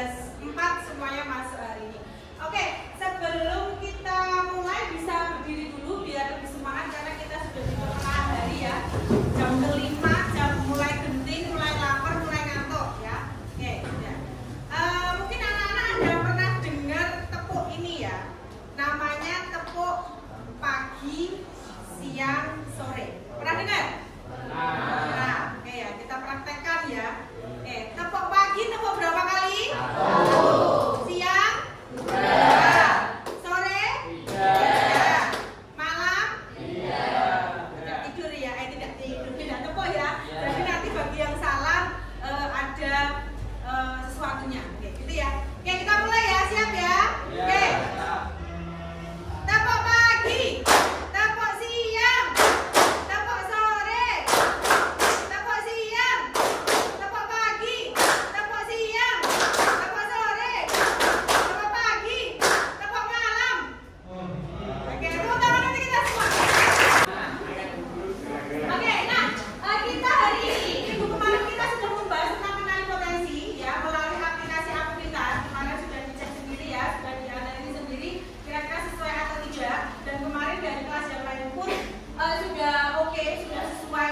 4 semuanya masuk hari ini. Oke, sebelum kita mulai bisa berdiri dulu biar lebih semangat karena kita sudah di pertengahan hari ya. Jam ke-5, jam mulai genting, mulai lapar, mulai ngantuk ya. Oke, sudah. Mungkin anak-anak ada pernah dengar tepuk ini ya. Namanya tepuk pagi, siang, sore. Pernah dengar? Nah, oke ya, kita praktekkan ya. Oke, tepuk pagi tepuk berapa kali? 1. Siang? 2. Sore? 3. Malam? 3. Tidak tidur ya, tidak tidur, tidak tepuk ya. Jadi nanti bagi yang salah ada sesuatunya. Oke, gitu ya. Oke, kita mulai ya, siap ya? Oke. Tepuk pagi, tepuk siang, tepuk sore, tepuk siang, tepuk pagi, tepuk siang, tepuk sore, tepuk pagi, tepuk malam. Oke, tepuk tangan nanti kita semua. Oke, nah kita hari ini, minggu kemarin kita sudah membahas tentang kenali potensi ya melalui aplikasi Aku Pintar. Kemarin sudah dicek sendiri ya, sudah dianalisis sendiri kira-kira sesuai atau tidak. Dan kemarin dari kelas yang lain pun sudah oke, sudah sesuai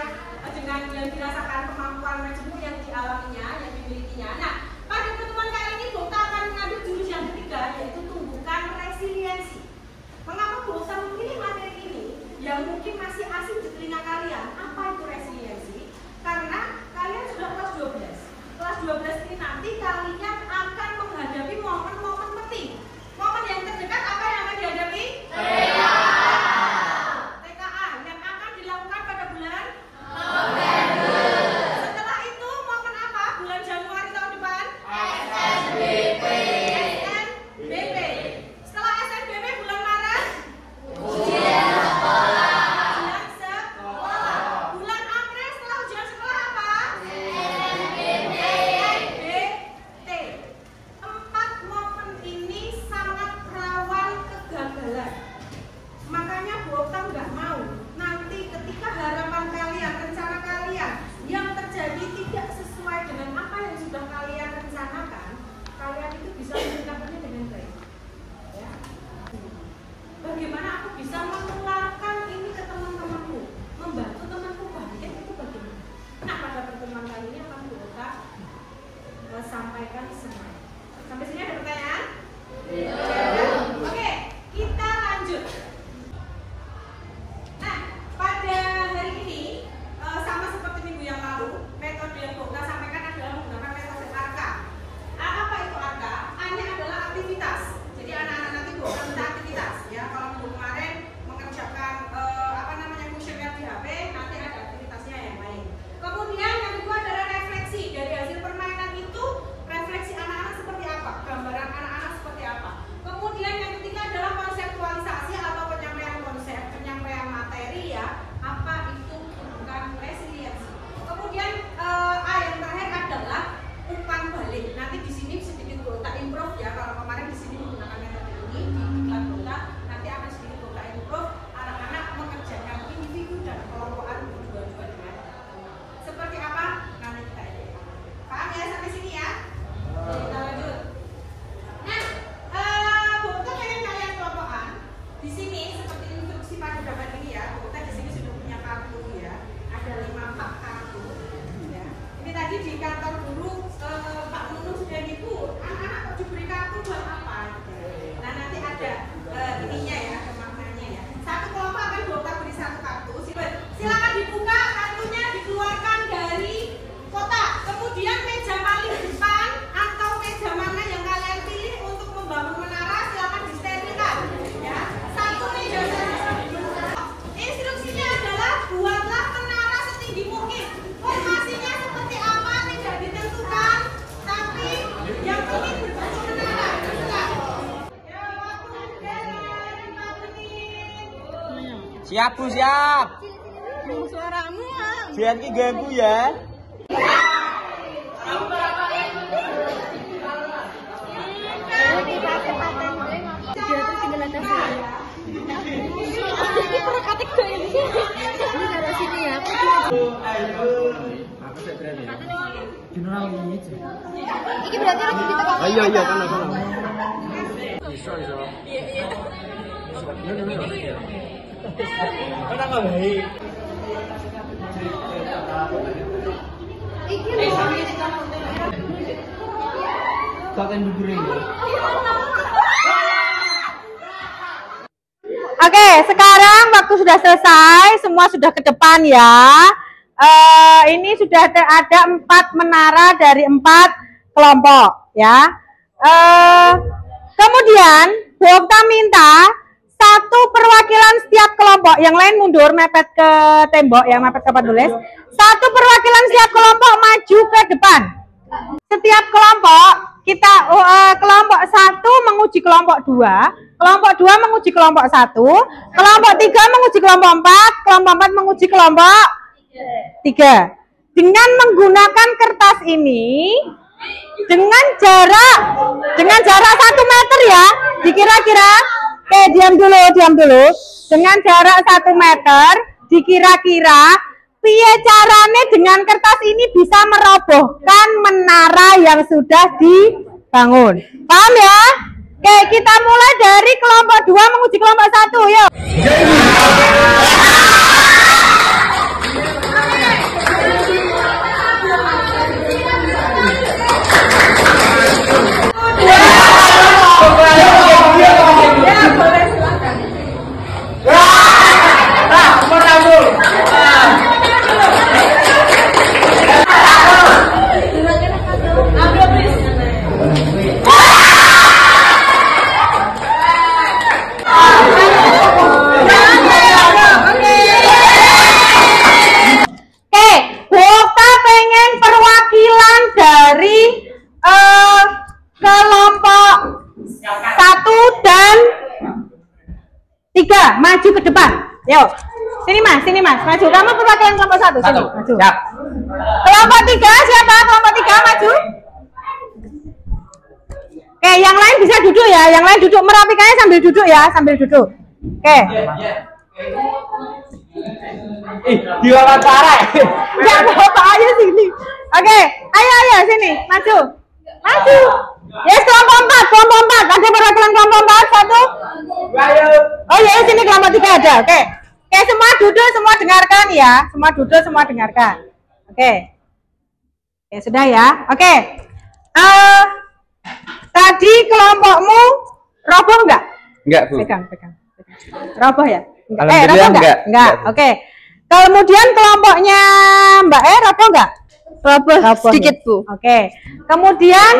dengan yang dirasakan kemampuan majemuk yang dialaminya, yang dimilikinya. Nah, pada pertemuan kali ini Bokta akan mengambil jurus yang ketiga, yaitu tumbuhkan resiliensi. Mengapa Bokta memilih materi ini yang mungkin masih asing di telinga kalian? Apa itu resiliensi? Karena kalian sudah kelas 12. Kelas 12 ini nanti kalian akan menghadapi momen-momen penting. Momen yang terdekat apa yang akan dihadapi? TKA yang akan dilakukan pada bulan November. Setelah itu momen apa? Bulan Januari tahun depan? SNBP. SNBP. Setelah SNBP bulan Maret? Ujian sekolah. Ujian sekolah. Bulan April setelah ujian sekolah apa? SNBT. SNBT. 4 momen ini sangat rawan kegagalan. Makanya Bokta nggak mau nanti ketika harapan kalian, rencana kalian yang terjadi tidak sesuai dengan apa yang sudah kalian rencanakan, kalian itu bisa menyikapinya dengan baik. Ya. Bagaimana aku bisa menularkan ini ke teman-temanku, membantu temanku bangkit itu bagaimana? Nah, pada pertemuan kali ini akan Bokta sampaikan semua. Sampai sini ada pertanyaan? Oke, kita lanjut. Nah, pada hari ini sama seperti minggu yang lalu, metode yang Bokta sampaikan adalah menggunakan metode ARKA. Apa itu ARKA? A-nya adalah aktivitas. Jadi anak-anak nanti Bokta minta aktivitas. Ya, kalau minggu kemarin mengerjakan kuesioner di HP, nanti ada aktivitasnya yang lain. Kemudian yang kedua adalah refleksi. Dari hasil permainan itu, refleksi anak-anak seperti apa? Gambaran anak-anak seperti apa? Kemudian yang ketiga adalah konseptualisasi atau penyampaian konsep, penyampaian materi ya. Apa itu bukan resiliensi? Kemudian A yang terakhir adalah umpan balik. Nanti di sini sedikit Bokta improve ya. Kalau kemarin di sini menggunakan metode ini di iklan Bokta, nanti akan sedikit Bokta improve. Anak-anak mengerjakan individu dan kelompokan berdua-dua dengan seperti apa? Nanti kita lihat. Paham ya sampai sini ya? Kita lanjut. Nah, Bokta pengen kalian kelompokan. Di sini seperti instruksi pada gambar ini ya. Bokta di sini sudah punya kartu ya. Ada 5 pak kartu. Ya. Ini tadi di kantor guru Pak Nunung sudah ibu. Anak-anak kok diberi kartu buat apa? Nah nanti ada ininya ya, kemaknanya ya. Satu kelompok akan Bokta beri 1 kartu. Silakan dibuka kartunya, dikeluarkan dari kotak. Kemudian meja paling depan atau meja mana yang kalian pilih untuk membangun menara silakan disterilkan. Ya, 1 meja saja. Instruksinya adalah buatlah menara setinggi mungkin. Formasinya seperti apa tidak ditentukan, tapi yang penting berbentuk menara. Ya, waktu jalan 5 menit. Siap Bu, siap. Suaramu. Jangan diganggu ya. Aku Ini berarti lagi kita Oh iya iya kan kan. Oke, sekarang waktu sudah selesai, semua sudah ke depan ya. Ini sudah ada 4 menara dari 4 kelompok ya. Kemudian Bokta minta 1 perwakilan setiap kelompok, yang lain mundur mepet ke tembok ya, mepet ke penulis. 1 perwakilan setiap kelompok maju ke depan. Setiap kelompok kita kelompok 1 menguji kelompok 2, kelompok 2 menguji kelompok 1, kelompok 3 menguji kelompok 4, kelompok 4 menguji kelompok 3. Dengan menggunakan kertas ini dengan jarak 1 meter ya, dikira-kira. Oke, diam dulu. Dengan jarak 1 meter, dikira-kira piye carane dengan kertas ini bisa merobohkan menara yang sudah dibangun. Paham ya? Oke, kita mulai dari kelompok 2 menguji kelompok 1, yuk. Kelompok 1 dan 3 maju ke depan. Yuk. Sini mas, maju. Kamu perwakilan kelompok 1, sini, maju. Siap. Kelompok 3 siapa? Kelompok 3 maju. Oke, yang lain bisa duduk ya. Yang lain duduk, merapikannya sambil duduk ya, sambil duduk. Oke. Diwawancara. Ya, Bapak ayo sini. Oke, ayo sini, maju. Yes, kelompok 4. Ada perwakilan kelompok 4, 1. Oh ya, sini kelompok 3 ada. Oke. Oke, semua duduk, semua dengarkan ya. Semua duduk, semua dengarkan. Oke. Oke, sudah ya. Oke. Tadi kelompokmu roboh enggak? Enggak, Bu. Pegang. Roboh ya? Enggak. Alhamdulillah Roboh enggak? Oke. Kemudian kelompoknya Mbak roboh enggak? Roboh sedikit, Bu. Oke. Kemudian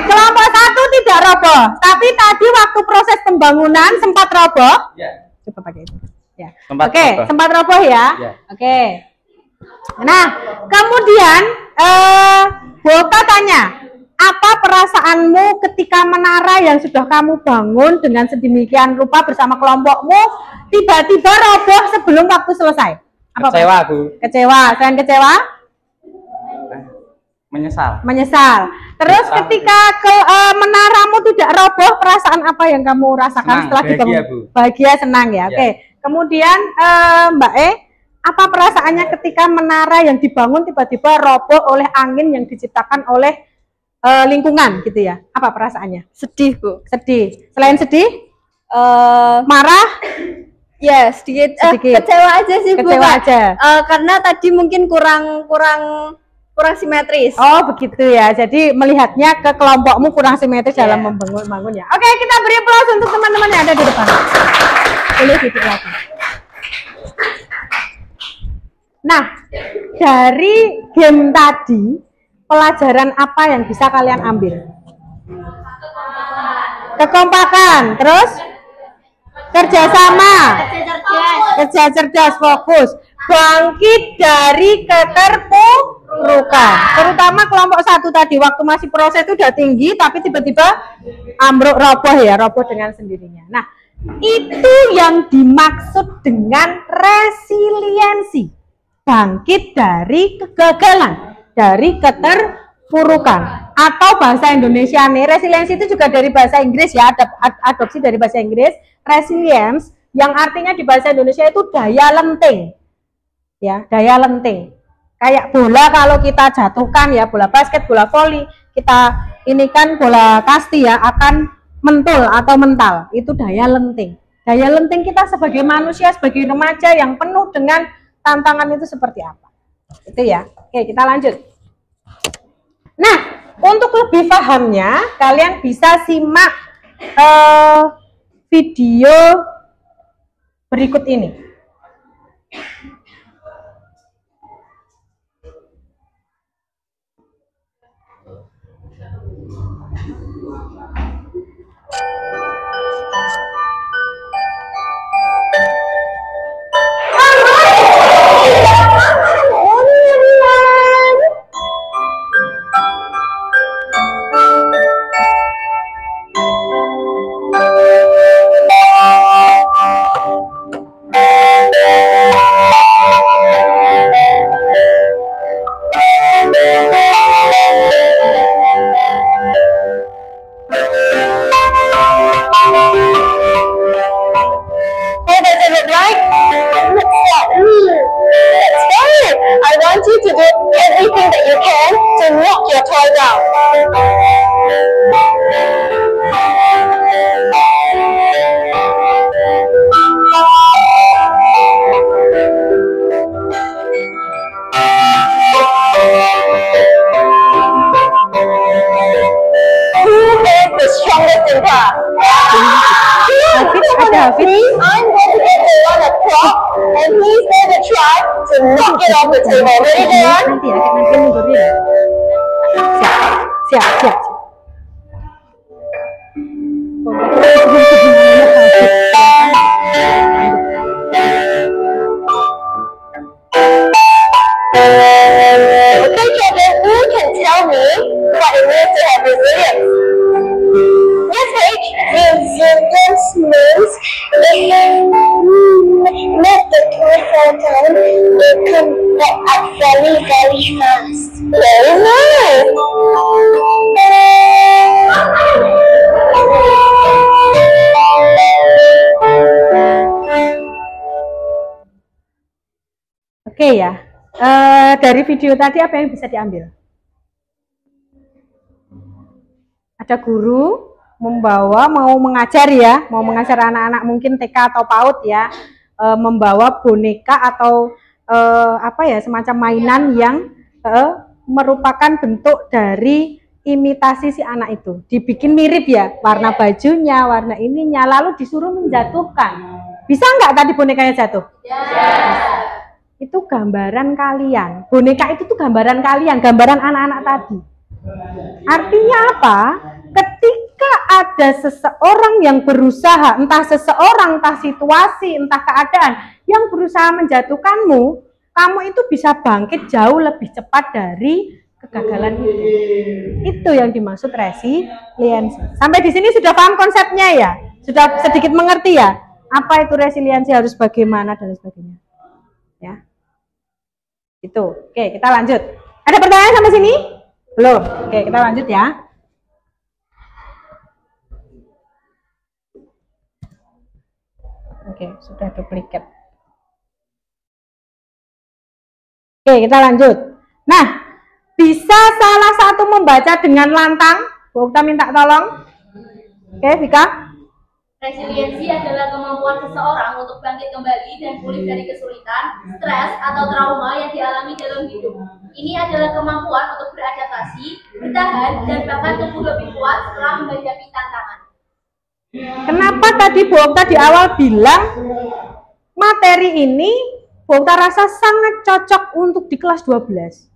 kelompok 1 tidak roboh, tapi tadi waktu proses pembangunan sempat roboh. Ya. Coba pakai itu. Ya. Sempat Sempat roboh ya. Ya. Oke. Nah, kemudian Bokta tanya, apa perasaanmu ketika menara yang sudah kamu bangun dengan sedemikian rupa bersama kelompokmu tiba-tiba roboh sebelum waktu selesai? Apa, Kecewa, Bu. Kecewa. Selain kecewa? Menyesal. Terus ketika menaramu tidak roboh, perasaan apa yang kamu rasakan setelah dibangun? Bahagia, senang ya. Oke. Kemudian Mbak apa perasaannya ketika menara yang dibangun tiba-tiba roboh oleh angin yang diciptakan oleh lingkungan gitu ya? Apa perasaannya? Sedih, Bu. Sedih. Selain sedih, marah? Ya, sedikit. Kecewa aja sih, Bu. Kecewa aja. Karena tadi mungkin kurang simetris. Oh begitu ya, jadi melihatnya ke kelompokmu kurang simetris dalam membangun ya. Oke, kita beri aplaus untuk teman-teman yang ada di depan. Boleh duduk lagi. Nah, dari game tadi pelajaran apa yang bisa kalian ambil? Kekompakan, terus kerjasama, kerja cerdas, fokus, bangkit dari keterpurukan. Terutama kelompok 1 tadi waktu masih proses itu udah tinggi, tapi tiba-tiba ambruk, roboh dengan sendirinya. Nah, itu yang dimaksud dengan resiliensi, bangkit dari kegagalan, dari keterpurukan. Atau bahasa Indonesia nih, resiliensi itu juga dari bahasa Inggris ya, adopsi dari bahasa Inggris. Resilience yang artinya di bahasa Indonesia itu daya lenting. Ya, daya lenting. Kayak bola kalau kita jatuhkan ya, bola basket, bola voli, kita ini kan bola kasti ya, akan mentul atau mental. Itu daya lenting. Daya lenting kita sebagai manusia, sebagai remaja yang penuh dengan tantangan itu seperti apa? Itu ya. Oke, kita lanjut. Nah, untuk lebih pahamnya, kalian bisa simak video berikut ini. Siap. Okay, Kevin, who can tell me what it means to have resilience? Yes, Paige. Resilience means if the tool fall down, you come back up very, very fast. Very nice. Oke ya, dari video tadi apa yang bisa diambil? Ada guru mau mengajar ya, mau mengajar anak-anak mungkin TK atau PAUD ya, membawa boneka atau semacam mainan yang merupakan bentuk dari imitasi si anak itu. Dibikin mirip ya, warna bajunya, warna ininya, lalu disuruh menjatuhkan. Bisa nggak tadi bonekanya jatuh? Itu gambaran kalian. Boneka itu tuh gambaran kalian, gambaran anak-anak tadi. Artinya apa? Ketika ada seseorang yang berusaha, entah seseorang, entah situasi, entah keadaan yang berusaha menjatuhkanmu, kamu itu bisa bangkit jauh lebih cepat dari kegagalan itu. Itu yang dimaksud resiliensi. Sampai di sini sudah paham konsepnya ya? Sudah sedikit mengerti ya? Apa itu resiliensi, harus bagaimana dan sebagainya. Ya. Itu. Oke, kita lanjut. Ada pertanyaan sampai sini? Belum. Oke, kita lanjut ya. Oke, sudah duplikat. Oke, kita lanjut. Nah, bisa salah satu membaca dengan lantang? Bu Okta minta tolong. Oke, Vika. Resiliensi adalah kemampuan seseorang untuk bangkit kembali dan pulih dari kesulitan, stres, atau trauma yang dialami dalam hidup. Ini adalah kemampuan untuk beradaptasi, bertahan, dan bahkan tumbuh lebih kuat setelah menghadapi tantangan. Kenapa tadi Bu Okta di awal bilang materi ini Bu Okta rasa sangat cocok untuk di kelas 12?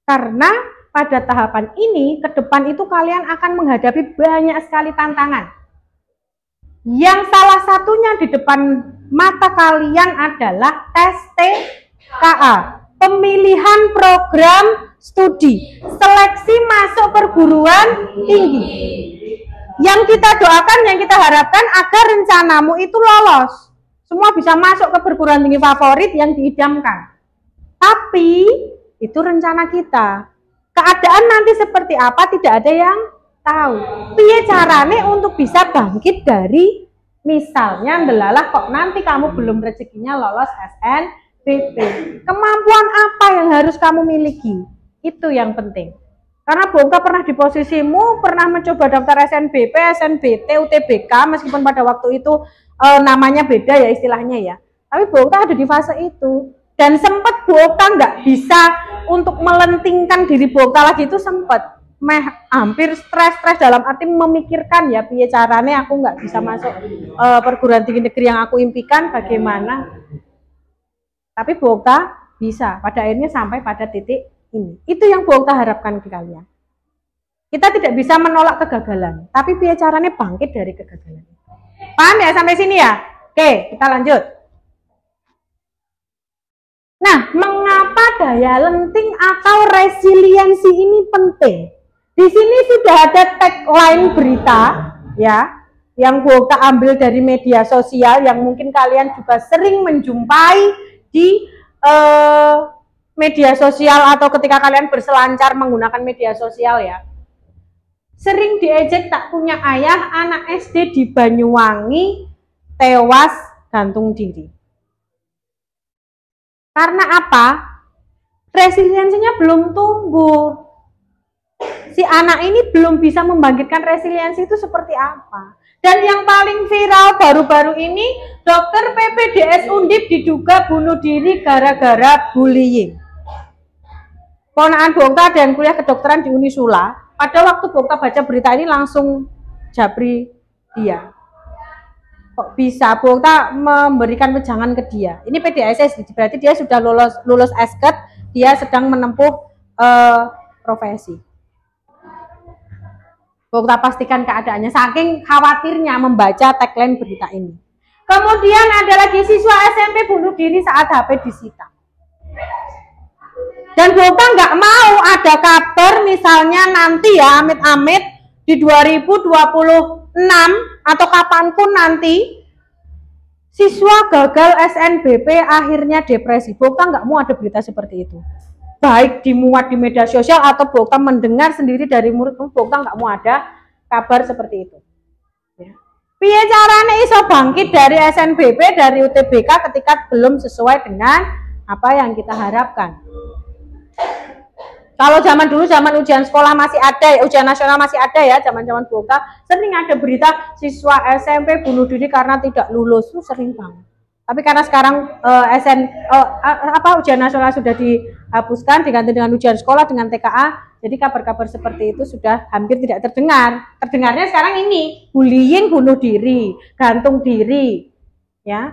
Karena pada tahapan ini, ke depan itu kalian akan menghadapi banyak sekali tantangan. Yang salah satunya di depan mata kalian adalah tes TKA, pemilihan program studi, seleksi masuk perguruan tinggi. Yang kita doakan, yang kita harapkan agar rencanamu itu lolos. Semua bisa masuk ke perguruan tinggi favorit yang diidamkan. Tapi itu rencana kita. Keadaan nanti seperti apa tidak ada yang tahu. Piye carane untuk bisa bangkit dari misalnya ndelalah kok nanti kamu belum rezekinya lolos BP. Kemampuan apa yang harus kamu miliki? Itu yang penting. Karena Bongka pernah di posisimu, pernah mencoba daftar SNBP, SNBT, UTBK, meskipun pada waktu itu namanya beda ya istilahnya ya. Tapi Bongka ada di fase itu. Dan sempat Bongka nggak bisa untuk melentingkan diri Bongka lagi, itu sempat. Hampir stres dalam arti memikirkan ya, piye caranya aku nggak bisa masuk perguruan tinggi negeri yang aku impikan, bagaimana. Tapi Bongka bisa, pada akhirnya sampai pada titik ini. Itu yang Bongka harapkan ke kalian. Kita tidak bisa menolak kegagalan, tapi piye caranya bangkit dari kegagalan. Paham ya sampai sini ya? Oke, kita lanjut. Nah, mengapa daya lenting atau resiliensi ini penting? Di sini sudah ada tagline berita ya, yang Bongka ambil dari media sosial yang mungkin kalian juga sering menjumpai di media sosial atau ketika kalian berselancar menggunakan media sosial ya. Sering diejek, tak punya ayah, anak SD di Banyuwangi tewas gantung diri. Karena apa? Resiliensinya belum tumbuh. Si anak ini belum bisa membangkitkan resiliensi itu seperti apa. Dan yang paling viral baru-baru ini, dokter PPDS Undip diduga bunuh diri gara-gara bullying. Ponakan Bongka dan kuliah kedokteran di Unisula, pada waktu Bongka baca berita ini langsung japri dia. Kok bisa Bongka memberikan wejangan ke dia? Ini PDSS, berarti dia sudah lulus esket, dia sedang menempuh profesi. Bongka pastikan keadaannya, saking khawatirnya membaca tagline berita ini. Kemudian ada lagi siswa SMP bunuh diri saat HP disita. Dan Bongka nggak mau ada kabar misalnya nanti ya amit-amit di 2026 atau kapanpun nanti siswa gagal SNBP akhirnya depresi. Bongka nggak mau ada berita seperti itu. Baik dimuat di media sosial atau Bongka mendengar sendiri dari murid, Bongka nggak mau ada kabar seperti itu. Ya. Piye caranya iso bangkit dari SNBP, dari UTBK ketika belum sesuai dengan apa yang kita harapkan. Kalau zaman dulu, zaman ujian sekolah masih ada, ujian nasional masih ada ya, zaman-zaman Bongka sering ada berita siswa SMP bunuh diri karena tidak lulus, itu sering banget. Tapi karena sekarang ujian nasional sudah dihapuskan, diganti dengan ujian sekolah dengan TKA, jadi kabar-kabar seperti itu sudah hampir tidak terdengar. Terdengarnya sekarang ini bullying, bunuh diri, gantung diri, ya.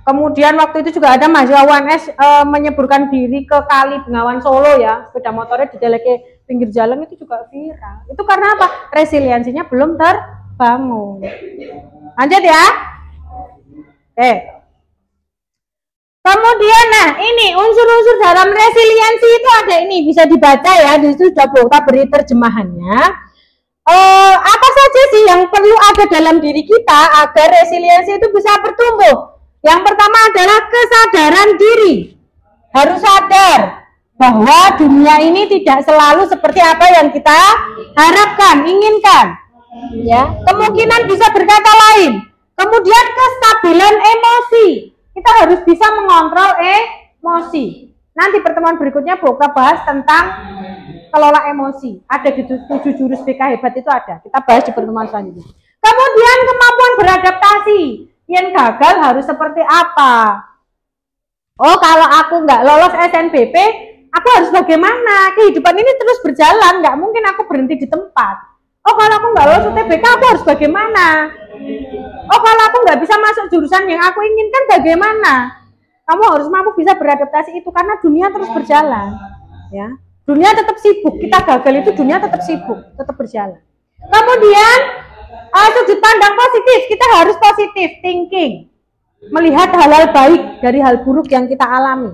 Kemudian waktu itu juga ada mahasiswa UNS menyeburkan diri ke Kali Bengawan Solo ya, sepeda motornya didelek ke pinggir jalan, itu juga viral. Itu karena apa? Resiliensinya belum terbangun. Lanjut ya. Oke. Kemudian nah ini unsur-unsur dalam resiliensi itu ada ini, bisa dibaca ya, di situ sudah Bongka beri terjemahannya. Apa saja sih yang perlu ada dalam diri kita agar resiliensi itu bisa bertumbuh? Yang pertama adalah kesadaran diri. Harus sadar bahwa dunia ini tidak selalu seperti apa yang kita harapkan, inginkan. Ya, kemungkinan bisa berkata lain. Kemudian kestabilan emosi. Kita harus bisa mengontrol emosi. Nanti pertemuan berikutnya Bongka bahas tentang kelola emosi. Ada di 7 jurus BK hebat itu ada. Kita bahas di pertemuan selanjutnya. Kemudian kemampuan beradaptasi. Yang gagal harus seperti apa? Oh, kalau aku nggak lolos SNBP, aku harus bagaimana? Kehidupan ini terus berjalan, nggak mungkin aku berhenti di tempat. Oh, kalau aku nggak lolos UTBK, aku harus bagaimana? Oh, kalau aku nggak bisa masuk jurusan yang aku inginkan, bagaimana? Kamu harus mampu bisa beradaptasi itu, karena dunia terus berjalan. Ya, dunia tetap sibuk. Kita gagal itu dunia tetap sibuk, tetap berjalan. Kemudian sudut pandang positif, kita harus positif thinking, melihat hal-hal baik dari hal buruk yang kita alami.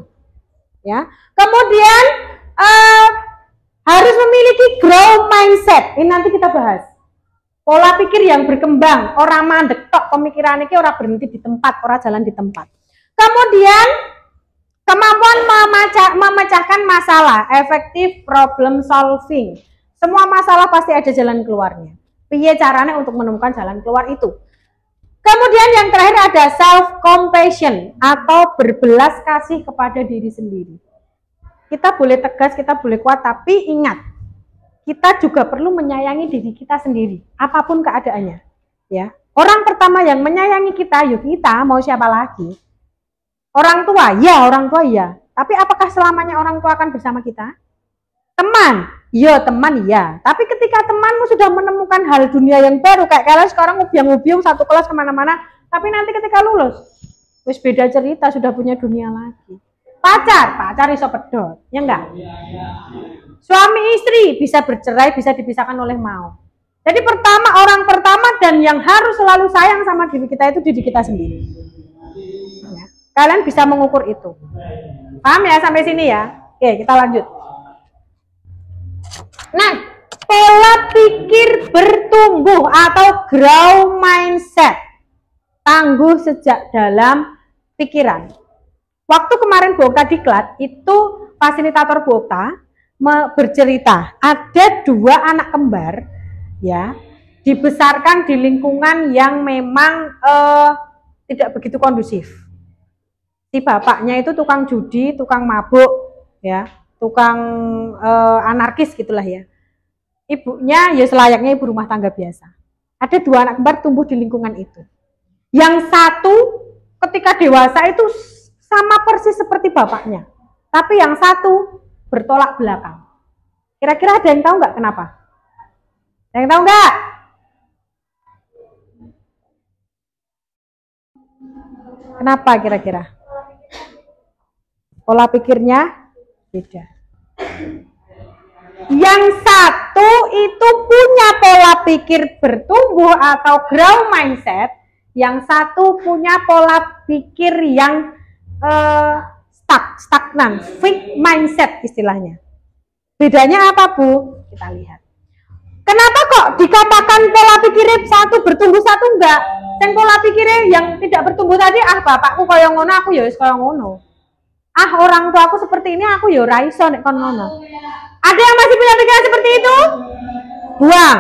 Ya, kemudian harus memiliki growth mindset. Ini nanti kita bahas. Pola pikir yang berkembang, orang mandek tok pemikiran ini orang berhenti di tempat, orang jalan di tempat. Kemudian kemampuan memecahkan masalah, effective problem solving. Semua masalah pasti ada jalan keluarnya. Piye caranya untuk menemukan jalan keluar itu? Kemudian yang terakhir ada self compassion atau berbelas kasih kepada diri sendiri. Kita boleh tegas, kita boleh kuat, tapi ingat, kita juga perlu menyayangi diri kita sendiri, apapun keadaannya. Ya, orang pertama yang menyayangi kita, yuk kita mau siapa lagi? Orang tua, ya. Tapi apakah selamanya orang tua akan bersama kita? Teman, ya. Tapi ketika temanmu sudah menemukan hal dunia yang baru, kayak kalian sekarang ngubiang-ngubiung satu kelas kemana-mana, tapi nanti ketika lulus, wis beda cerita, sudah punya dunia lagi. Pacar iso pedot, ya enggak? Suami istri bisa bercerai, bisa dipisahkan oleh mau. Jadi orang pertama dan yang harus selalu sayang sama diri kita itu diri kita sendiri. Ya. Kalian bisa mengukur itu. Paham ya sampai sini ya? Oke, kita lanjut. Nah, pola pikir bertumbuh atau grow mindset. Tangguh sejak dalam pikiran. Waktu kemarin Bu Okta diklat, itu fasilitator Bu Okta bercerita, ada 2 anak kembar ya, dibesarkan di lingkungan yang memang tidak begitu kondusif. Si bapaknya itu tukang judi, tukang mabuk, ya, tukang anarkis gitulah ya. Ibunya ya selayaknya ibu rumah tangga biasa. Ada 2 anak kembar tumbuh di lingkungan itu. Yang satu ketika dewasa itu sama persis seperti bapaknya, tapi yang satu bertolak belakang. Kira-kira ada yang tahu nggak kenapa? Ada yang tahu nggak? Kenapa kira-kira? Pola pikirnya beda. Yang satu itu punya pola pikir bertumbuh atau grow mindset, yang satu punya pola pikir yang stagnan, fixed mindset istilahnya. Bedanya apa Bu? Kita lihat. Kenapa kok dikatakan pola pikirnya satu bertumbuh satu enggak? Dan pola pikirnya yang tidak bertumbuh tadi, bapakku kaya ngono, aku ya wis kaya ngono. Orang tua aku seperti ini, aku ya ora iso nek kon ngono. Ada yang masih punya pikiran seperti itu? Buang.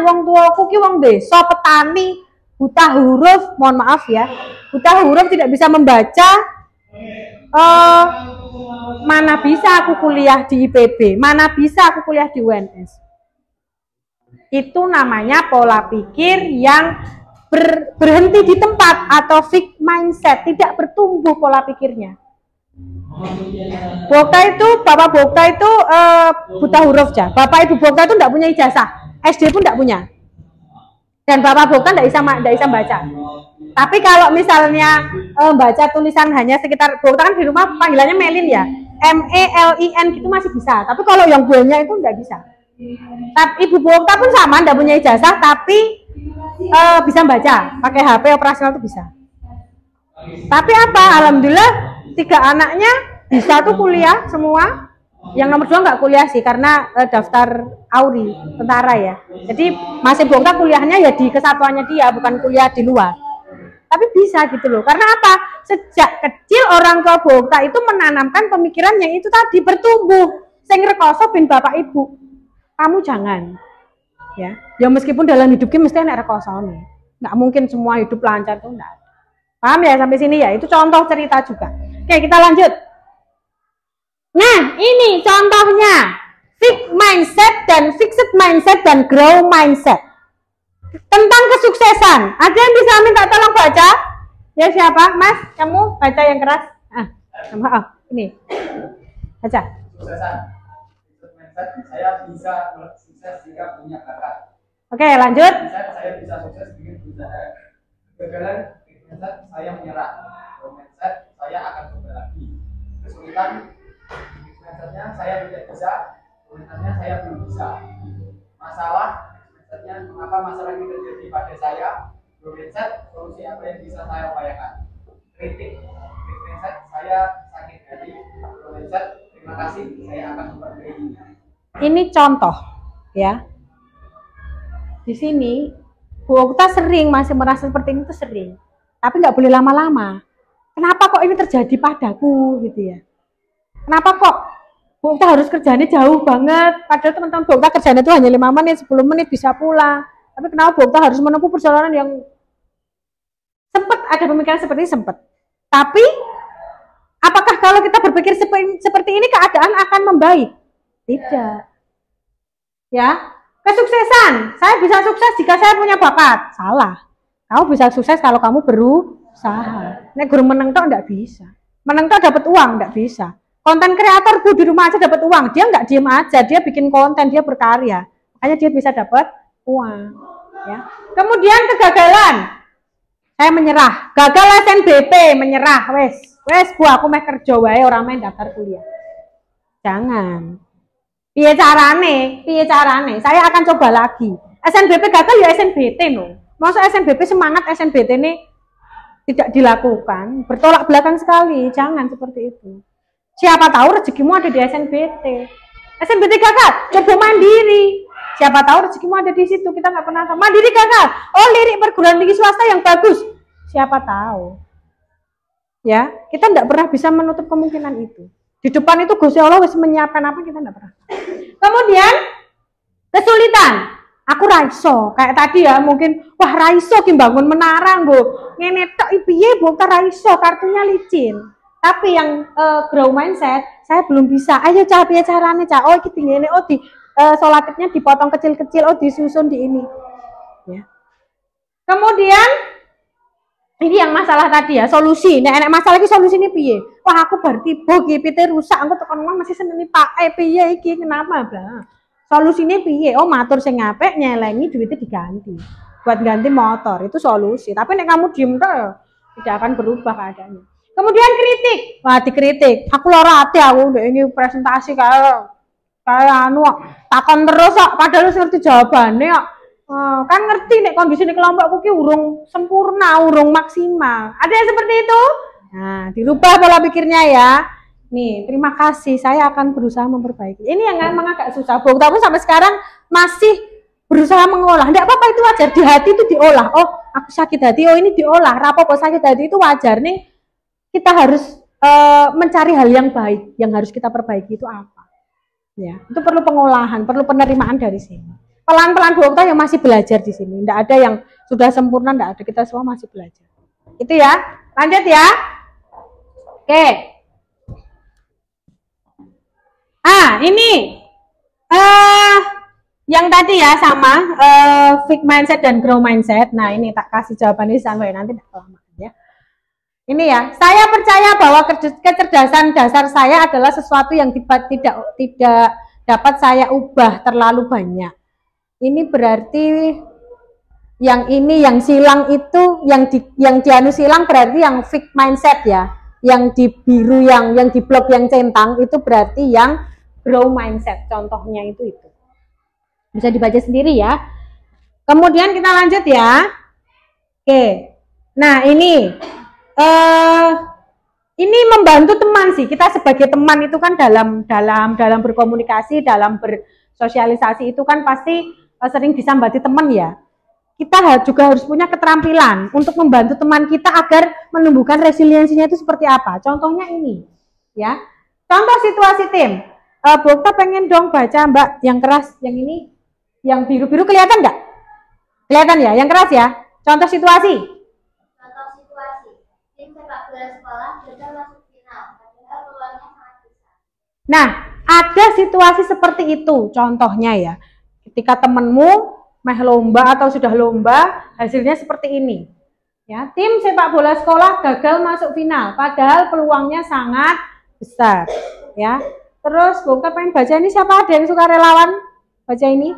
Wong tuaku ki wong desa, petani, buta huruf, mohon maaf ya, buta huruf, tidak bisa membaca, mana bisa aku kuliah di IPB, mana bisa aku kuliah di UNS. Itu namanya pola pikir yang berhenti di tempat atau fixed mindset, tidak bertumbuh pola pikirnya. Bapak Bokta itu buta huruf ya, bapak ibu Bokta itu tidak punya ijazah, SD pun tidak punya. Dan Bapak Bokta tidak bisa baca. Tapi kalau misalnya baca tulisan hanya sekitar, Bokta kan di rumah panggilannya Melin ya, MELIN gitu masih bisa. Tapi kalau yang buahnya itu tidak bisa. Tapi Ibu Bokta pun sama, tidak punya ijazah, tapi bisa baca, pakai HP operasional itu bisa. Tapi apa? Alhamdulillah 3 anaknya bisa tuh kuliah semua. Yang nomor 2 nggak kuliah sih karena daftar Auri tentara ya. Jadi masih Bokta kuliahnya ya di kesatuannya dia, bukan kuliah di luar. Tapi bisa gitu loh. Karena apa? Sejak kecil orang tua Bokta itu menanamkan pemikiran yang itu tadi bertumbuh. Sing rekoso bin bapak ibu. Kamu jangan. Ya meskipun dalam hidup kita mesti ada rekosone. Nggak mungkin semua hidup lancar tuh enggak. Paham ya sampai sini ya? Itu contoh cerita juga. Oke, kita lanjut. Nah, ini contohnya fixed mindset dan fixed mindset dan grow mindset. Tentang kesuksesan. Ada yang bisa minta tolong baca? Ya siapa? Mas, kamu baca yang keras. Maaf, ini. Baca. Kesuksesan. Fixed mindset, saya bisa sukses jika punya bakat. Oke, lanjut. Saya bisa sukses dengan berusaha. Kegagalan, fixed mindset, saya menyerah. Grow mindset, saya akan coba lagi. Kesulitan, mindsetnya saya tidak bisa, mindsetnya saya belum bisa. Masalah, mindsetnya mengapa masalah ini terjadi pada saya, mindset solusi apa yang bisa saya upayakan. Kritik, mindset saya sakit hati, mindset terima kasih, saya akan memperbaikinya. Ini contoh ya. Di sini Bu Okta sering masih merasa seperti ini tuh sering, tapi nggak boleh lama-lama. Kenapa kok ini terjadi padaku gitu ya? Kenapa kok Bu Okta harus kerjanya jauh banget? Padahal teman-teman Bu Okta kerjanya itu hanya 5 menit, 10 menit bisa pulang. Tapi kenapa Bu Okta harus menempuh perjalanan yang Sempat ada pemikiran seperti ini, sempat. Tapi apakah kalau kita berpikir seperti ini keadaan akan membaik? Tidak. Ya, kesuksesan. Saya bisa sukses jika saya punya bakat. Salah. Kamu bisa sukses kalau kamu berusaha. Nek guru meneng tok enggak bisa. Meneng tok dapat uang enggak bisa. Konten kreator Bu di rumah aja dapat uang. Dia enggak diem aja, dia bikin konten, dia berkarya. Makanya dia bisa dapat uang. Ya. Kemudian kegagalan. Saya menyerah. Gagal SNBP, menyerah. Wes Bu, aku meh kerja wae ora main daftar kuliah. Jangan. Piye carane? Saya akan coba lagi. SNBP gagal ya SNBT no. Masa SNBP semangat SNBT ini tidak dilakukan, bertolak belakang sekali. Jangan seperti itu. Siapa tahu rezekimu ada di SNBT. SNBT gagal, coba mandiri. Siapa tahu rezekimu ada di situ. Kita nggak pernah tahu. Mandiri gagal. Oh, lirik perguruan tinggi swasta yang bagus. Siapa tahu. Ya, kita nggak pernah bisa menutup kemungkinan itu. Di depan itu Gusti Allah wis menyiapkan apa kita nggak pernah. Kemudian kesulitan. Aku raiso kayak tadi ya, mungkin wah raiso ki bangun menara nggo ngene tok piye bongkar raiso, kartunya licin. Tapi yang grow mindset saya belum bisa. Ayo piye carane Cak? Oh iki ngene, oh di solatipnya dipotong kecil-kecil, oh disusun di ini. Ya. Kemudian ini yang masalah tadi ya, solusi. Nek enek masalah iki solusine piye? Wah aku bar tiba ki pite rusak, engko tekan omah masih seneni Pak. Piye iki kenapa, Bang? Solusinya piye? Oh matur sing apik nyelengi duitnya diganti. Buat ganti motor itu solusi. Tapi nek kamu diem tok tidak akan berubah keadaannya. Kemudian kritik. Wah dikritik. Aku lara ati aku ndek ini presentasi kayak anu takon terus kok padahal wis ngerti jawabane kok. Kan ngerti nek kondisi di kelompokku ki urung sempurna, urung maksimal. Ada yang seperti itu? Nah, dirubah pola pikirnya ya. Nih, terima kasih. Saya akan berusaha memperbaiki. Ini yang memang agak susah, Bu. Tapi sampai sekarang masih berusaha mengolah. Tidak apa-apa, itu wajar. Di hati itu diolah. Oh, aku sakit hati. Oh, ini diolah. Rapopo sakit hati itu wajar. Nih, kita harus mencari hal yang baik. Yang harus kita perbaiki itu apa? Ya, itu perlu pengolahan, perlu penerimaan dari sini. Pelan-pelan Bu yang masih belajar di sini. Tidak ada yang sudah sempurna, tidak ada. Kita semua masih belajar. Itu ya. Lanjut ya. Oke. Ini yang tadi ya sama fixed mindset dan grow mindset. Nah ini tak kasih jawabannya sampai nanti tidak lama ya. Ini ya, saya percaya bahwa kecerdasan dasar saya adalah sesuatu yang tidak dapat saya ubah terlalu banyak. Ini berarti yang silang itu yang dianu silang berarti yang fixed mindset ya. Yang di biru yang di blok yang centang itu berarti yang grow mindset, contohnya itu. Bisa dibaca sendiri ya. Kemudian kita lanjut ya. Oke. Nah, ini membantu teman sih. Kita sebagai teman itu kan dalam berkomunikasi, dalam bersosialisasi itu kan pasti sering disambati teman ya. Kita juga harus punya keterampilan untuk membantu teman kita agar menumbuhkan resiliensinya itu seperti apa. Contohnya ini ya. Contoh situasi tim. Bokta pengen dong baca Mbak yang keras, yang ini, yang biru-biru kelihatan nggak? Kelihatan ya, yang keras ya. Contoh situasi. Tim sepak bola sekolah gagal masuk final, padahal peluangnya sangat besar. Nah, ada situasi seperti itu. Contohnya ya, ketika temenmu meh lomba atau sudah lomba, hasilnya seperti ini. Ya, tim sepak bola sekolah gagal masuk final, padahal peluangnya sangat besar. Ya. Terus Bokta pengen baca ini, siapa ada yang suka relawan baca ini?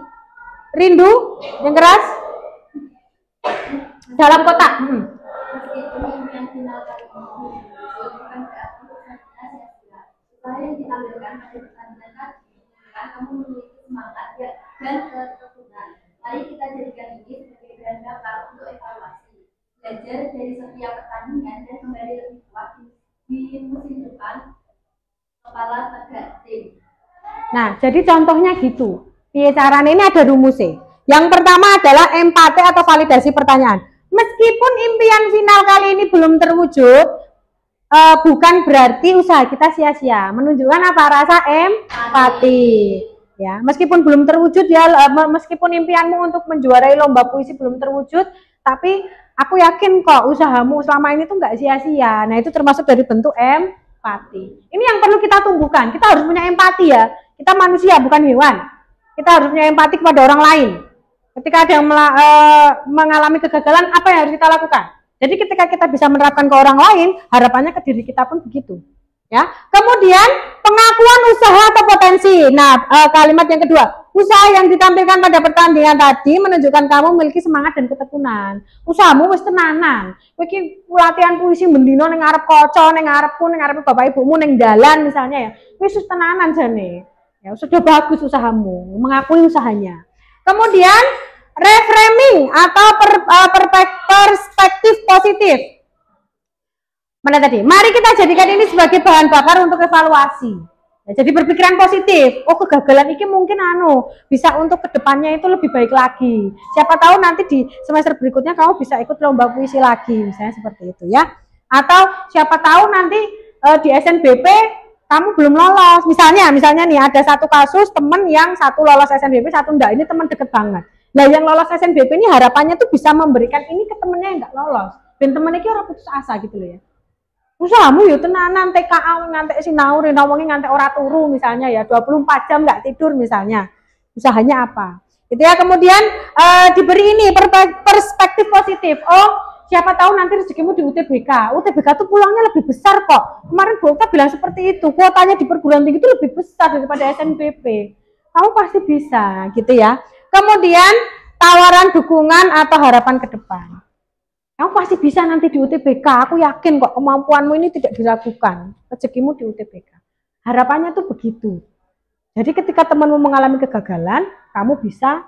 Rindu yang keras dalam kotak. Mari kita jadikan ini sebagai bahan bakar untuk evaluasi, belajar dari setiap pertandingan dan kembali lebih kuat di musim depan. Kepala tegak tim. Nah, jadi contohnya gitu. Piye caranya ini ada rumusnya. Yang pertama adalah empati atau validasi pertanyaan. Meskipun impian final kali ini belum terwujud, bukan berarti usaha kita sia-sia. Menunjukkan apa? Rasa empati. Ya, meskipun belum terwujud ya, meskipun impianmu untuk menjuarai lomba puisi belum terwujud, tapi aku yakin kok usahamu selama ini tuh nggak sia-sia. Nah, itu termasuk dari bentuk empati. Ini yang perlu kita tumbuhkan. Kita harus punya empati ya. Kita manusia bukan hewan. Kita harus punya empati kepada orang lain. Ketika ada yang mengalami kegagalan, apa yang harus kita lakukan? Jadi ketika kita bisa menerapkan ke orang lain, harapannya ke diri kita pun begitu. Ya. Kemudian pengakuan usaha atau potensi. Nah, kalimat yang kedua, usaha yang ditampilkan pada pertandingan tadi menunjukkan kamu memiliki semangat dan ketekunan. Usahamu wis tenanan. Kowe iki latihan puisi bendino ning ngarep kaca, ning ngarepku, ning ngarep bapak ibumu ning dalan misalnya ya. Wis tenanan jane. Ya, sudah bagus usahamu, mengakui usahanya. Kemudian reframing atau perspektif positif. Mana tadi? Mari kita jadikan ini sebagai bahan bakar untuk evaluasi. Ya, jadi berpikiran positif. Oh, kegagalan ini mungkin bisa untuk kedepannya itu lebih baik lagi. Siapa tahu nanti di semester berikutnya kamu bisa ikut lomba puisi lagi, misalnya seperti itu ya. Atau siapa tahu nanti di SNBP kamu belum lolos. Misalnya nih ada satu kasus teman yang satu lolos SNBP, satu enggak. Ini teman deket banget. Nah, yang lolos SNBP ini harapannya tuh bisa memberikan ini ke temennya yang enggak lolos. Dan temennya orang putus asa gitu loh ya. Usahamu ya tenanan TKA ngantek sinau wonge ngantek ora turu misalnya ya 24 jam nggak tidur misalnya. Usahanya apa? Gitu ya. Kemudian diberi ini perspektif positif. Oh, siapa tahu nanti rezekimu di UTBK. UTBK tuh pulangnya lebih besar kok. Kemarin Bu Okta bilang seperti itu. Kuotanya di perguruan tinggi itu lebih besar daripada SNBP. Kamu pasti bisa, gitu ya. Kemudian tawaran dukungan atau harapan ke depan. Kamu pasti bisa nanti di UTBK, aku yakin kok kemampuanmu ini tidak diragukan, rezekimu di UTBK. Harapannya tuh begitu. Jadi ketika temanmu mengalami kegagalan, kamu bisa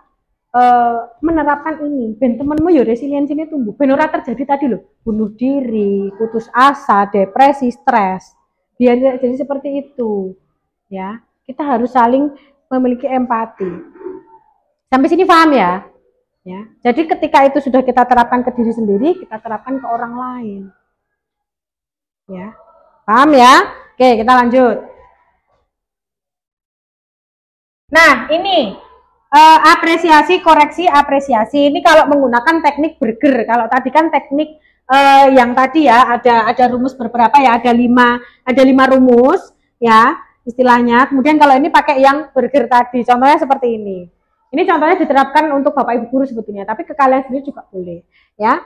menerapkan ini. Ben temanmu ya resiliensinya tumbuh. Ben ora terjadi tadi loh, bunuh diri, putus asa, depresi, stres. Biar jadi seperti itu. Ya, kita harus saling memiliki empati. Sampai sini paham ya? Ya, jadi ketika itu sudah kita terapkan ke diri sendiri, kita terapkan ke orang lain. Ya, paham ya? Oke, kita lanjut. Nah, ini apresiasi, koreksi, apresiasi. Ini kalau menggunakan teknik burger. Kalau tadi kan teknik yang tadi ya ada rumus beberapa ya, ada lima rumus ya istilahnya. Kemudian kalau ini pakai yang burger tadi, contohnya seperti ini. Ini contohnya diterapkan untuk Bapak Ibu guru sebetulnya, tapi ke kalian sendiri juga boleh, ya.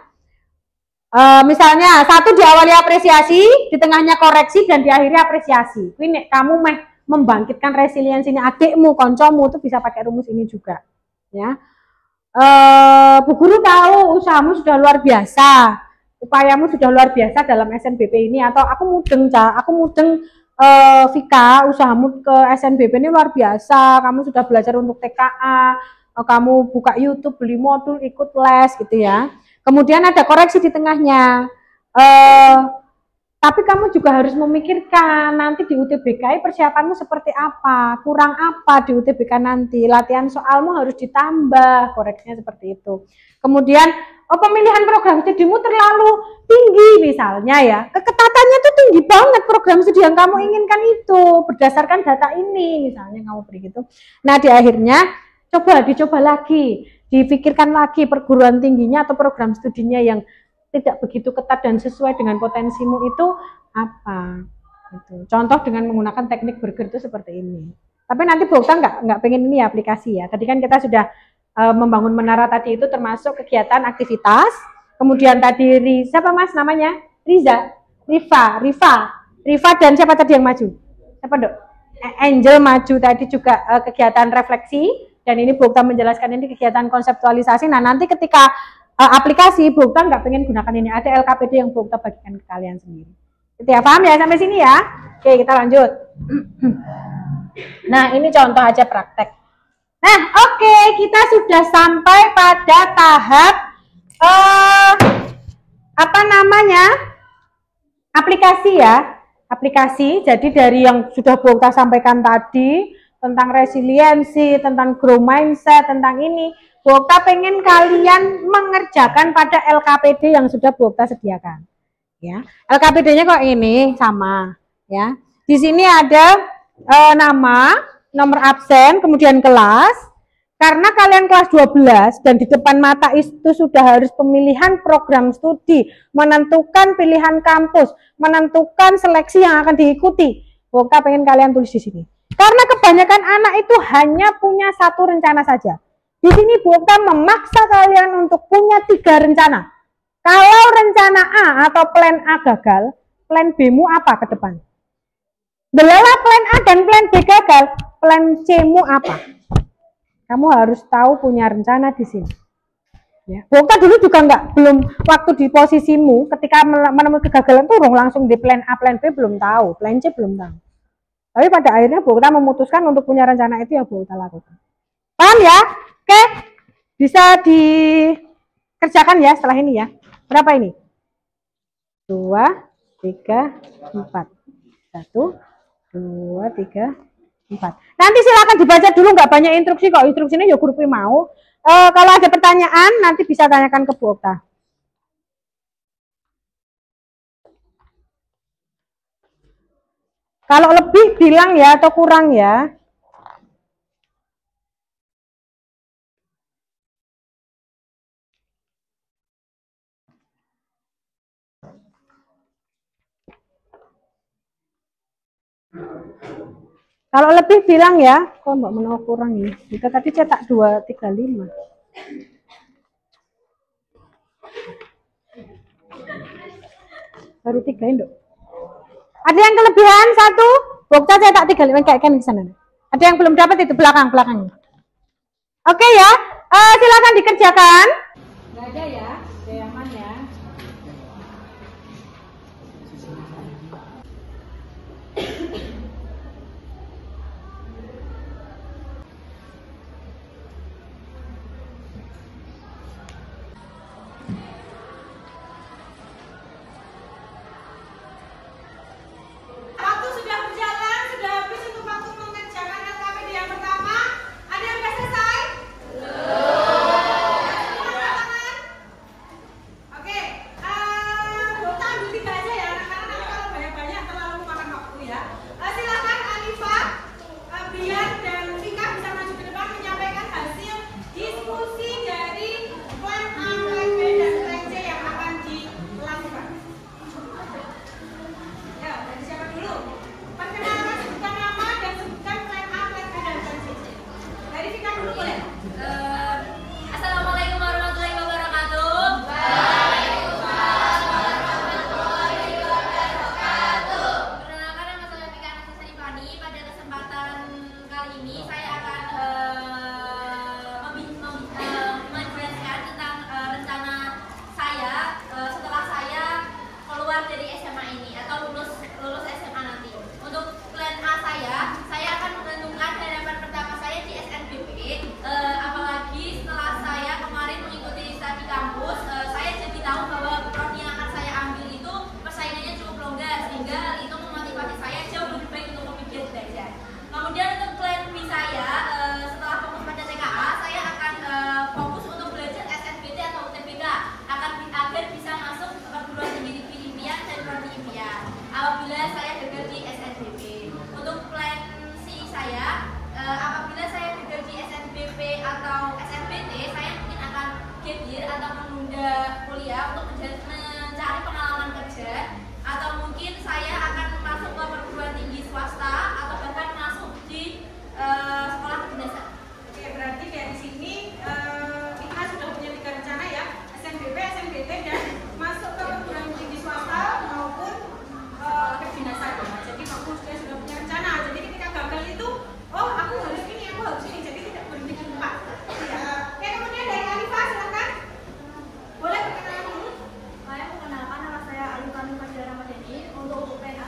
Misalnya satu diawali apresiasi, di tengahnya koreksi dan diakhiri apresiasi. Ini kamu membangkitkan resiliensinya adikmu, koncomu itu bisa pakai rumus ini juga, ya. Bu guru tahu usahamu sudah luar biasa, upayamu sudah luar biasa dalam SNBP ini, atau aku mudeng Vika, usahamu ke SNBP ini luar biasa, kamu sudah belajar untuk TKA, kamu buka YouTube, beli modul, ikut les gitu ya. Kemudian ada koreksi di tengahnya, tapi kamu juga harus memikirkan nanti di UTBK persiapanmu seperti apa, kurang apa di UTBK nanti, latihan soalmu harus ditambah, koreksinya seperti itu. Kemudian pemilihan program studimu terlalu tinggi misalnya ya, keketatannya tuh tinggi banget program studi yang kamu inginkan itu berdasarkan data ini misalnya kamu beri gitu. Nah di akhirnya dicoba lagi, dipikirkan lagi perguruan tingginya atau program studinya yang tidak begitu ketat dan sesuai dengan potensimu itu apa. Gitu. Contoh dengan menggunakan teknik burger itu seperti ini. Tapi nanti Bu Okta nggak pengen ini aplikasi ya. Tadi kan kita sudah membangun menara tadi itu termasuk kegiatan aktivitas. Kemudian tadi siapa mas namanya? Rifa dan siapa tadi yang maju? Siapa dok? Angel maju tadi juga kegiatan refleksi. Dan ini Bu Okta menjelaskan ini kegiatan konseptualisasi. Nah nanti ketika aplikasi Bu Okta nggak pengen gunakan ini, ada LKPD yang Bu Okta bagikan ke kalian sendiri. Gitu ya, paham ya sampai sini ya? Oke kita lanjut. Nah ini contoh aja praktek. Nah, oke, kita sudah sampai pada tahap aplikasi ya. Aplikasi. Jadi dari yang sudah Bu Okta sampaikan tadi tentang resiliensi, tentang grow mindset, tentang ini, Bu Okta pengen kalian mengerjakan pada LKPD yang sudah Bu Okta sediakan. Ya, LKPD-nya kok ini sama, ya. Di sini ada nama, nomor absen, kemudian kelas. Karena kalian kelas 12 dan di depan mata itu sudah harus pemilihan program studi, menentukan pilihan kampus, menentukan seleksi yang akan diikuti. Bokta pengen kalian tulis di sini. Karena kebanyakan anak itu hanya punya satu rencana saja. Di sini Bokta memaksa kalian untuk punya 3 rencana. Kalau rencana A atau plan A gagal, plan B-mu apa ke depan? Delala plan A dan plan B gagal, plan C-mu apa? Kamu harus tahu punya rencana di sini. Ya. Bokta dulu juga belum waktu di posisimu ketika menemui kegagalan tuh langsung di plan A, plan B belum tahu, plan C belum tahu. Tapi pada akhirnya Bokta memutuskan untuk punya rencana itu ya Bokta lakukan. Paham ya? Oke, bisa dikerjakan ya setelah ini ya. Berapa ini? 2, 3, 4. 1, 2, 3, 4. Nanti silakan dibaca dulu, nggak banyak instruksi kok. Instruksinya ya grupnya mau. Kalau ada pertanyaan nanti bisa tanyakan ke Bokta. Kalau lebih bilang ya atau kurang ya. Kalau lebih bilang ya, kok Mbak Menau kurang ya. Kita tadi cetak 235. Baru 3 induk. Ada yang kelebihan 1? Bokta cetak 35 kayak kan di sana. Ada yang belum dapat itu belakang-belakangnya. Oke ya, silakan dikerjakan. Nggak ada ya, ada yang mana ya? Waktu sudah berjalan, sudah habis untuk waktu mengerjakan LKPD yang pertama. Ada yang sudah selesai? Belum. Oke, Bokta ambil 3 aja ya, karena nanti kalau banyak-banyak terlalu makan waktu ya. Silakan Alifa, Bian dan Vika bisa maju ke depan menyampaikan hasil diskusi dari plan A, plan B dan plan C yang akan dilakukan. Ya, dari siapa dulu? Perkenalkan, sebutkan nama dan sebutkan plan A, plan B dan plan C. Dari Vika dulu boleh? Assalamualaikum warahmatullahi wabarakatuh. Perkenalkan, nama saya Vika Anastasia Fani. Pada kesempatan kali ini saya akan menjelaskan tentang rencana saya setelah saya keluar dari SMA ini atau lulus SMA nanti. Untuk plan A saya akan menentukan harapan pertama saya di SNBP. Apalagi setelah saya kemarin mengikuti studi kampus, saya jadi tahu bahwa prodi yang akan saya ambil itu persaingannya cukup longgar, sehingga hal itu memotivasi saya jauh lebih baik untuk lebih belajar. Kemudian untuk plan B saya, setelah fokus pada TKA, saya akan fokus untuk belajar SNBT atau UTBK agar bisa masuk ke perguruan tinggi impian dan prodi impian apabila saya gagal di SNBP. Untuk plan C saya, apabila saya gagal di SNBP atau SNBT, saya mungkin akan gap year atau menunda kuliah untuk mencari pengalaman kerja, atau mungkin saya akan masuk ke perguruan tinggi swasta atau bahkan masuk di sekolah kedinasan. Oke, berarti dari sini Vika sudah punya 3 rencana ya, SNBP, SNBT dan masuk ke perguruan tinggi swasta maupun kedinasan. Jadi kamu sudah punya rencana. Jadi ketika gagal itu, oh aku harus ini, aku harus ini. Jadi tidak berhenti di tempat. Ya. Oke, kemudian dari Alifa silakan. Boleh perkenalan dulu. Saya mengenalkan nama saya Alifah Nurfajira Ramadhani. Untuk plan A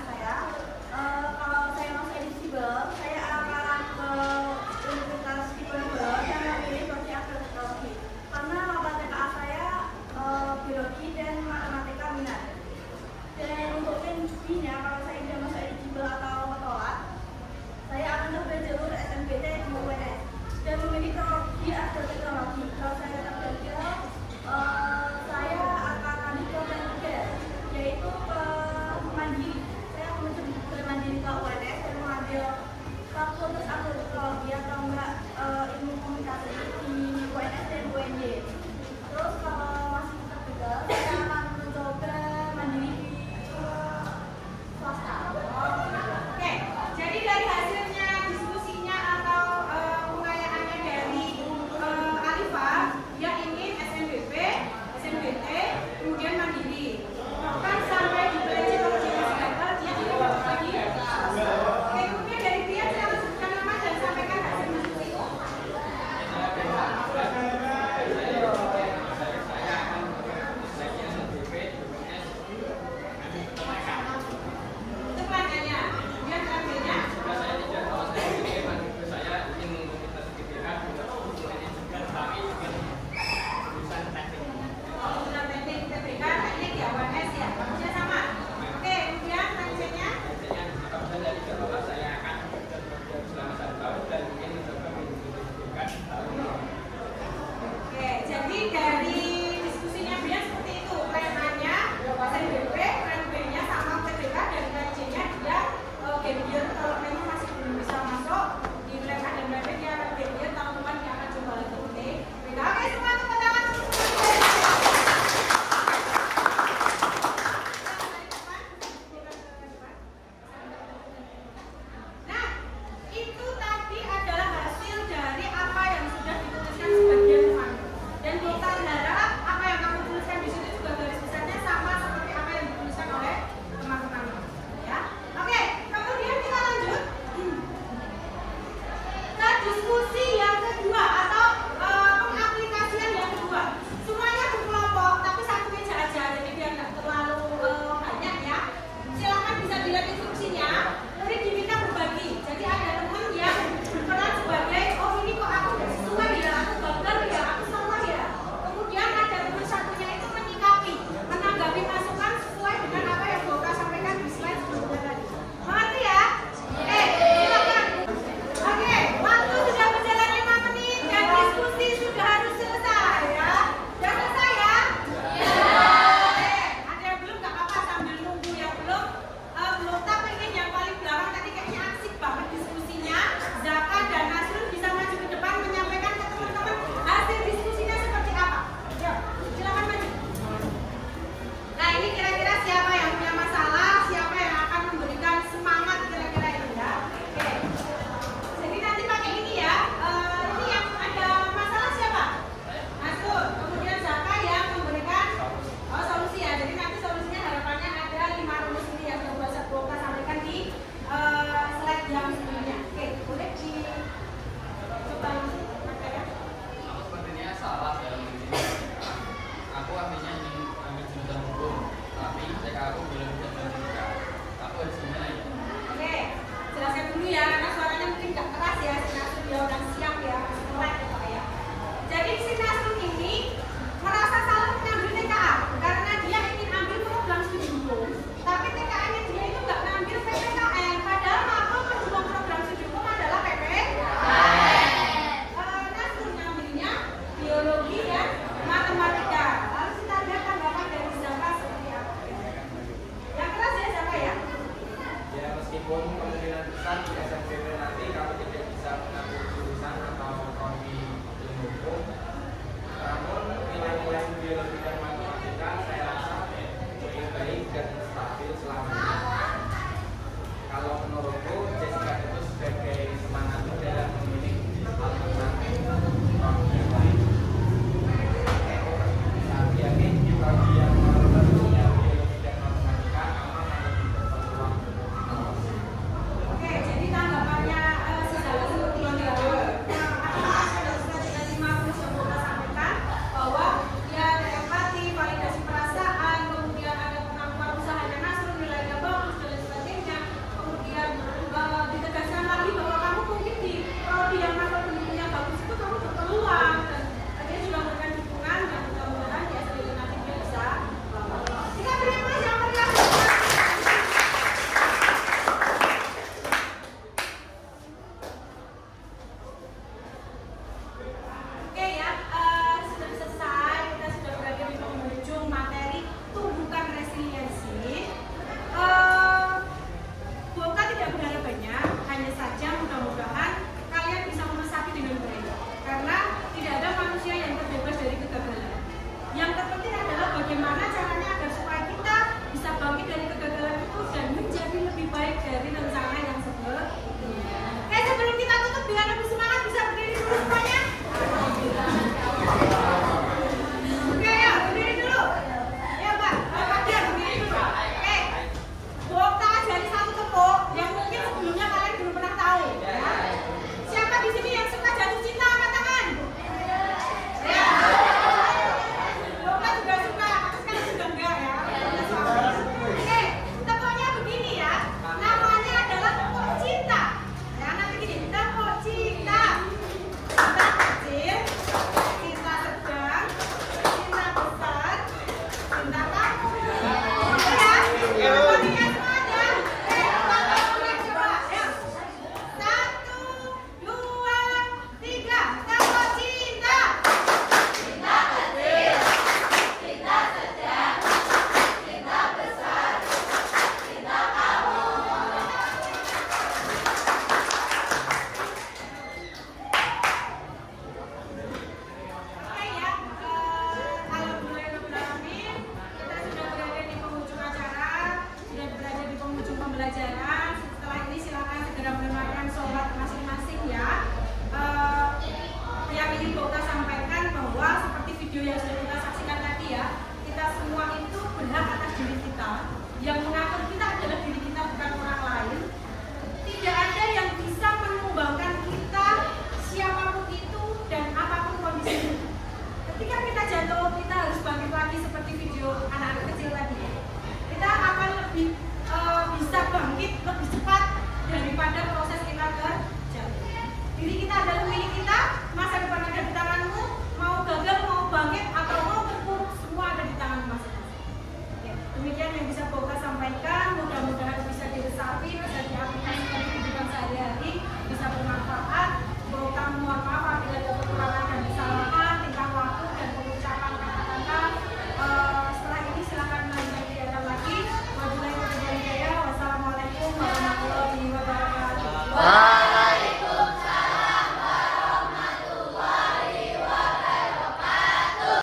dari rencana